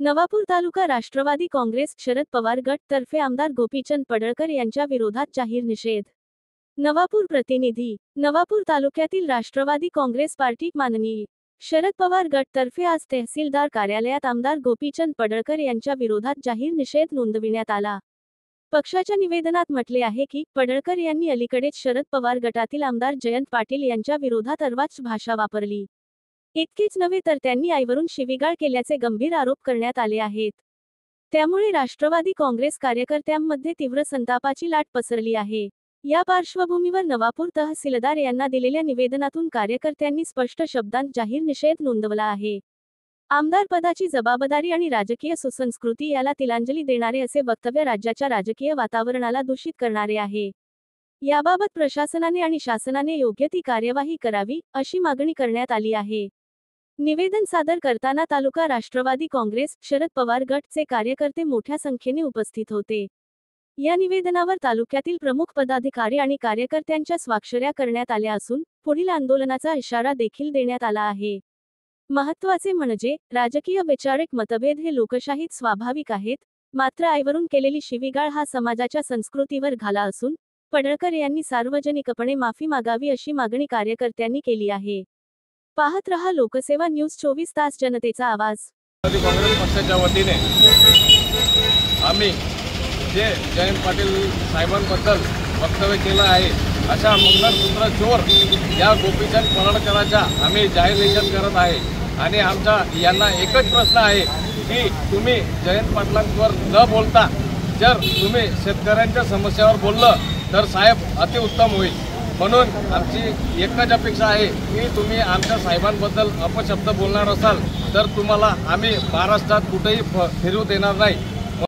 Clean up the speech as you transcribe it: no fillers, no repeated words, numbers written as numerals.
नवापूर तालुका राष्ट्रवादी काँग्रेस शरद पवार गट तर्फे आमदार गोपीचंद पडळकर यांच्या विरोधात जाहीर निषेध। नवापूर प्रतिनिधी। नवापूर तालुक्यातील राष्ट्रवादी काँग्रेस पार्टी माननीय शरद पवार गट तर्फे आज तहसीलदार कार्यालयात आमदार गोपीचंद पडळकर यांच्या विरोधात जाहीर निषेध नोंदविण्यात आला। पक्षाच्या निवेदनात म्हटले आहे की पडळकर यांनी अलीकडेच शरद पवार गटातील आमदार जयंत पाटील यांच्या विरोधात अर्वाच्य भाषा वापरली। इतकेच नव्हे तर त्यांनी आईवरून शिवीगाळ केल्याचे गंभीर आरोप करण्यात आले आहेत। त्यामुळे राष्ट्रवादी काँग्रेस कार्यकर्त्यांमध्ये तीव्र संतापाची लाट पसरली आहे। या पार्श्वभूमीवर नवापूर तहसीलदार यांना दिलेल्या निवेदनातून कार्यकर्त्यांनी स्पष्ट शब्दांत जाहीर निषेध नोंदवला आहे। आमदार पदाची जबाबदारी आणि राजकीय सुसंस्कृती याला तिलांजली देणारे असे वक्तव्य राज्याच्या राजकीय वातावरणाला दूषित करणारे आहे। याबाबत प्रशासनाने आणि शासनाने योग्य ती कार्यवाही करावी अशी मागणी करण्यात आली आहे। निवेदन सादर करताना तालुका राष्ट्रवादी काँग्रेस शरद पवार गटचे कार्यकर्ते मोठ्या संख्येने उपस्थित होते। या निवेदनावर तालुक्यातील प्रमुख पदाधिकारी आणि कार्यकर्त्यांच्या स्वाक्षऱ्या करण्यात आल्या असून पुढील आंदोलनाचा इशारा देखील देण्यात आला आहे। महत्त्वाचे म्हणजे राजकीय वैचारिक मतभेद हे लोकशाहीत स्वाभाविक आहेत, मात्र आईवरून केलेली शिवीगाळ हा समाजाच्या संस्कृतीवर घाला असून पडळकर यांनी सार्वजनिकपणे माफी मागावी अशी मागणी कार्यकर्त्यांनी केली आहे। पाहत रहा लोकसेवा न्यूज 24 तास जनतेचा आवाज। काँग्रेस पक्षाच्या वतीने आम्ही जे जयंत पाटील साहेबांबद्दल वक्तव्य केलं आहे अशा मंगळसूत्र चोर या गोपीचंद पडळकरांचा आम्ही जाहीर निषेध करत आहे। आणि आमचा यांना एकच प्रश्न आहे की तुम्ही जयंत पाटलांवर न बोलता जर तुम्ही शेतकऱ्यांच्या समस्यावर बोललं तर साहेब अतिउत्तम होईल। म्हणून आमची एकच अपेक्षा आहे की तुम्ही आमच्या साहेबांबद्दल अपशब्द बोलणार असाल तर तुम्हाला आम्ही महाराष्ट्रात कुठेही फिरू देणार नाही।